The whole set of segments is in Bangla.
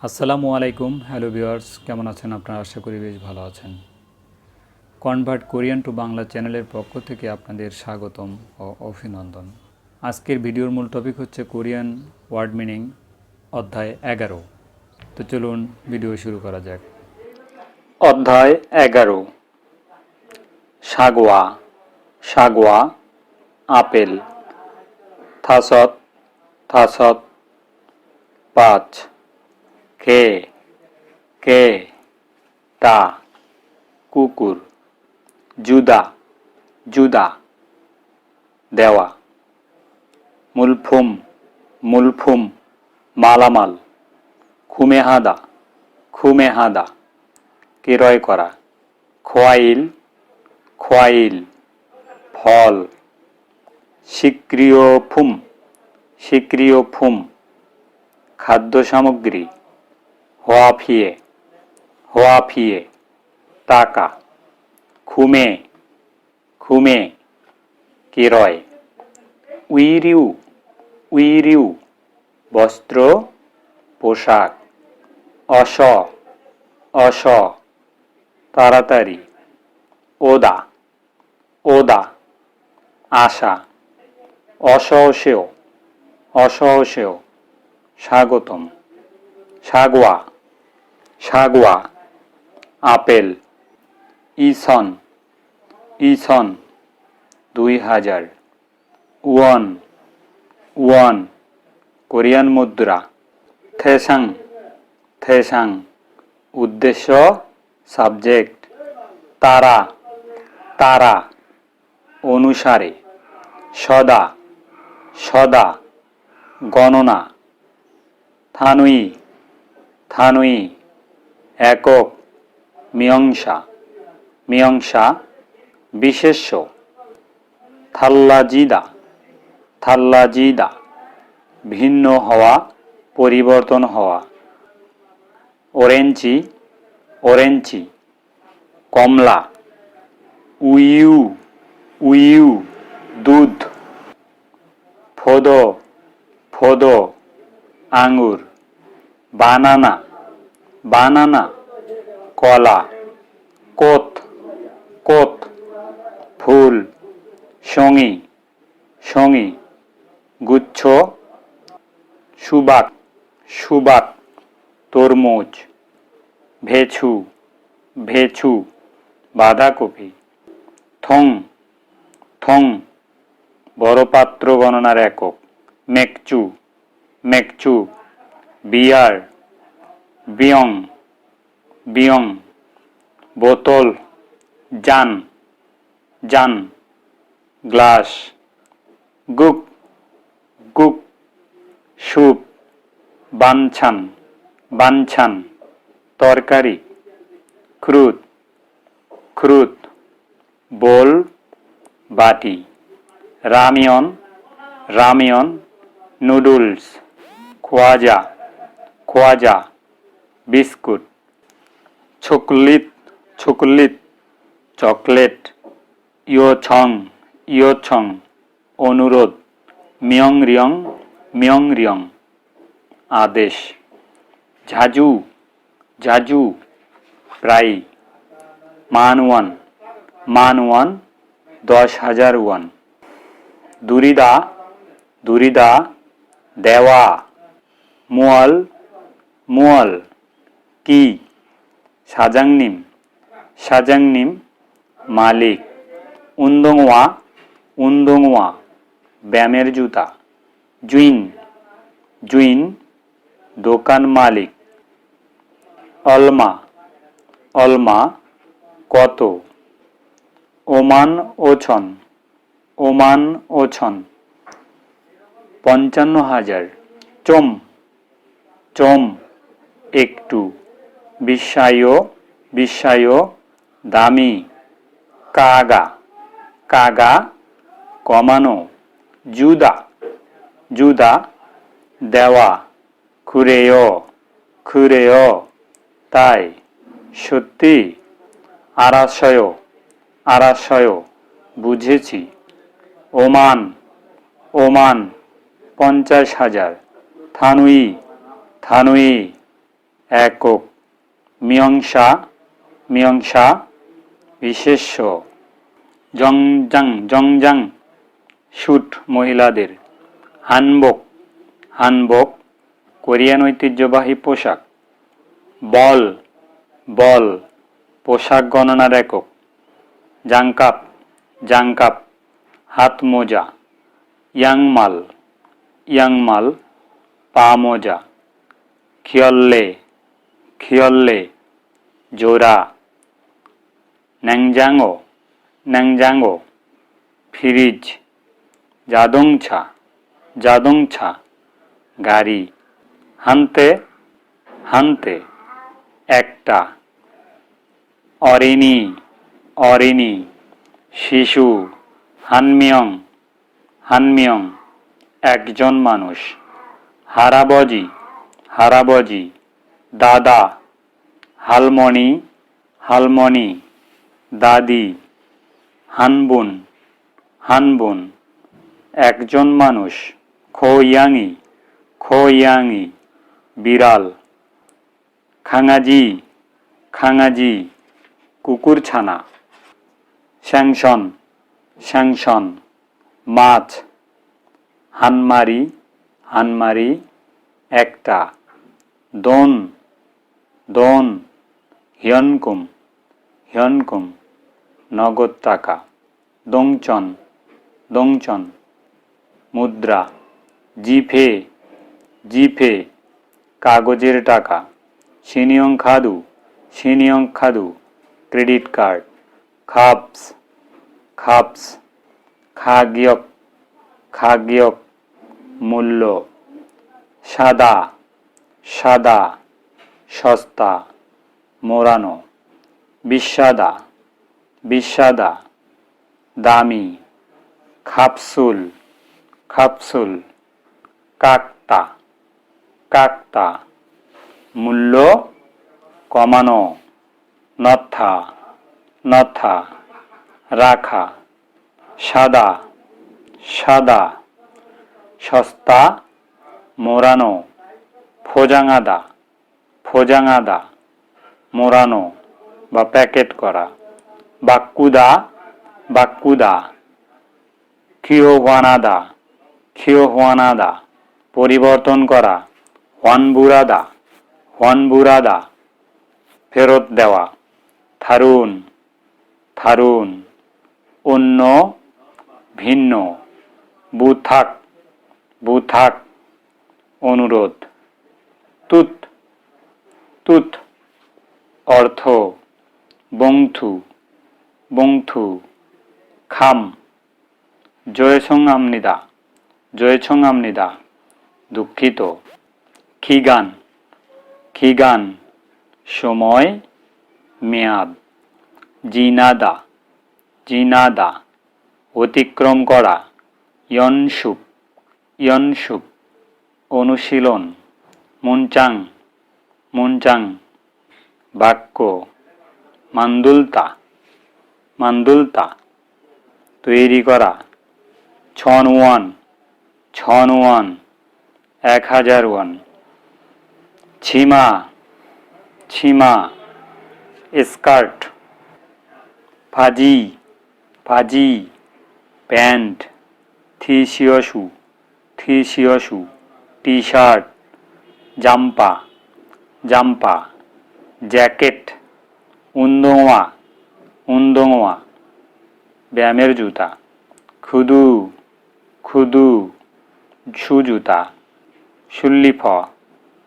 আসসালামু আলাইকুম, হ্যালো ভিউয়ার্স, কেমন আছেন আপনারা? আশা করি বেশ ভালো আছেন। কনভার্ট কোরিয়ান টু বাংলা চ্যানেলের পক্ষ থেকে আপনাদের স্বাগতম ও অভিনন্দন। আজকের ভিডিওর মূল টপিক হচ্ছে কোরিয়ান ওয়ার্ড মিনিং অধ্যায় 11। তো চলুন ভিডিও শুরু করা যাক। অধ্যায় 11। সাগোয়া। সাগোয়া আপেল। থাসত। থাসত 5। কে কে তা কুকুর। জুদা জুদা দেওয়া। মুলফুম মুলফুম মালামাল। খুমেহাদা খুমেহাদা ক্রয় করা। খোয়াইল খোয়াইল ফল। সিক্রিয়ফুম সিক্রিয়ফুম খাদ্য সামগ্রী। হোয়াফিয়ে হোয়াফিয়ে টাকা। খুমে খুমে ক্রয়। উইরিউ উইরিউ বস্ত্র পোশাক। অস অস তাড়াতাড়ি। ওদা ওদা আশা। অসহসেয় অসহসেয় স্বাগতম। সাগোয়া সাগোয়া আপেল। ইসন ইসন 2000। ওয়ান ওয়ান কোরিয়ান মুদ্রা। থেসাং থেসাং উদ্দেশ্য সাবজেক্ট। তারা তারা অনুসারে। সদা সদা গণনা। থানুই থানুই একক। মীমাংসা মীমাংসা বিশেষ্য। থাল্লাজিদা থাল্লাজিদা ভিন্ন হওয়া, পরিবর্তন হওয়া। অরেঞ্জি অরেঞ্জি কমলা। উইউ উইউ দুধ। ফোদো ফোদো আঙ্গুর। বানানা বানানা কলা। কোত কোত ফুল। সঙ্গী সঙ্গী গুচ্ছ। সুবাক সুবাক তরমুজ। ভেছু ভেছু বাঁধাকপি। থং থং বড় পাত্র গণনার একক। মেকচু মেকচু বিয়ার। বিয়ং বিয়ং বোতল। জান জান গ্লাস। Goh Goh soup. বানছান বানছান তরকারি। ক্রুদ ক্রুদ বোল বাটি। রামিয়ন রামিয়ন নুডলস। খোয়াজা খোয়াজা বিস্কুট। চকলিত চকলিত চকলেট। ইয়োছং ইয়োছং অনুরোধ। মিয়ংরিয়ং মিয়ংরিয়ং আদেশ। ঝাজু ঝাজু প্রায়। মানওয়ান মানওয়ান 10,000 ওয়ান। দুরিদা দুরিদা দেওয়া। মুয়াল মুয়াল কি। সাজাংনিম সাজাংনিম মালিক। উন্দংওয়া উন্দংওয়া ব্যায়ামের জুতা। জুইন জুইন দোকান মালিক। অলমা অলমা কত। ওমান ওছন ওমান ওছন 55,000। চোম চোম একটু। বিস্ময় বিস্ময় দামি। কাগা কাগা কমানো। জুদা জুদা দেওয়া। খুরেয় খুরেয় তাই। সত্যি। আরাশয় আরাশয় বুঝেছি। Oman Oman 50,000। থানুই থানুই একক, মীমাংসা, মীমাংসা, বিশেষ্য, জংজাং, স্যুট মহিলাদের, হানবক, হানবক, কোরিয়ান ঐতিহ্যবাহী পোশাক, বল, বল, পোশাক গণনার একক, জাংকাপ, জাংকাপ, হাত মোজা, ইয়াংমাল, ইয়াংমাল, পা মোজা, খিয়ল্লে, খিয়ল্লে, জোড়া, ন্যাংজাংও, ন্যাংজাংও, ফ্রিজ, জাদংছা, জাদংছা, গাড়ি, হানতে, হানতে, একটা, অরিনি, অরিনি, শিশু, হানমিয়ং, হানমিয়ং, একজন মানুষ, হারাবজি, হারাবজি, দাদা, হালমনি, হালমনি, দাদি, হানবুন, হানবুন, একজন মানুষ, খোয়াংই, খোয়াংই, বিড়াল, খাঙাজি, খাঙাজি, কুকুরছানা, স্যাংশন, স্যাংশন, মাছ, হানমারি, হানমারি, একটা, দোন, দোন, হিয়নকুম, হিয়নকুম, নগদ টাকা, দংচন, দংচন, মুদ্রা, জিফে, জিফে, কাগজের টাকা, সিনিয়ং খাদু, সিনিয়ং খাদু, ক্রেডিট কার্ড, খাপস, খাপস, খাগিয়ক, খাগিয়ক, মূল্য, সাদা, সাদা, সস্তা, মোড়ানো, বিস্বাদা, বিস্বাদা, দামি, খাপসুল, খাপসুল, কাকতা, কাকতা, মূল্য কমানো, নথা, নথা, রাখা, সাদা, সাদা, সস্তা, মোড়ানো, ফোজাঙাদা, ফোজাঙাদা, মোড়ানো বা প্যাকেট করা, বাক্কুদা, বাক্কুদা, খিওহানাদা, খিওহানাদা, পরিবর্তন করা, হনবুরাদা, হনবুরাদা, ফেরত দেওয়া, থারুন, থারুন, অন্য, ভিন্ন, বুথাক, বুথাক, অনুরোধ, তুত, তুত, অর্থ, বংথু, বংথু, খাম, জয়ছং আমনিদা, জয়ছং আমনিদা, দুঃখিত, খিগান, খিগান, সময়, মেয়াদ, জিনাদা, জিনাদা, অতিক্রম করা, ইয়নসুপ, ইয়নসুপ, অনুশীলন, মুনচাং, মুনচাং, বাক্য, মান্দুলতা, মান্দুলতা, তৈরি করা, ছনওয়ান, ছনওয়ান, 1000 ওয়ান, ছিমা, ছিমা, স্কার্ট, ফাজি, ফাজি, প্যান্ট, থিসিয়সু, থিসিয়সু, টি শার্ট, জাম্পা, জাম্পা, জ্যাকেট, উন্দোয়া, উন্দোয়া, ব্যায়ামের জুতা, খুদু, খুদু, সুজুতা, শুল্লিফ,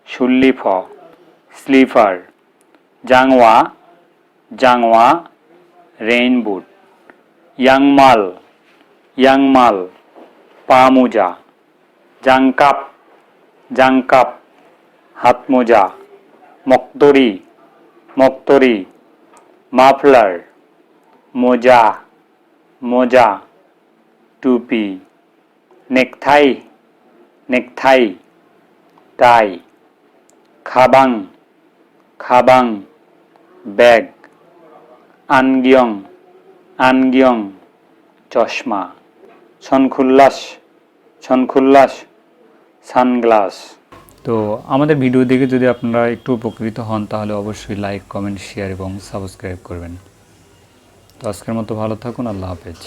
শুল্লিফ, স্লিপার, জাংওয়া, জাংওয়া, রেইনবুট, ইয়াংমাল, ইয়াংমাল, পামোজা, জাংকাপ, জাংকাপ, হাতমোজা, মক্তরি, মক্তরি, মাফলার, মোজা, মোজা, টুপি, নেকথাই, নেকথাই, টাই, খাবাং, খাবাং, ব্যাগ, আনগিয়ং, আনগিয়ং, চশমা, ছনখুল্লাস, ছনখুল্লাস, সানগ্লাস, তো আমাদের ভিডিও দেখে যদি আপনারা একটু উপকৃত হন তাহলে অবশ্যই লাইক, কমেন্ট, শেয়ার এবং সাবস্ক্রাইব করবেন। তো আজকের মতো ভালো থাকুন। আল্লাহ হাফেজ।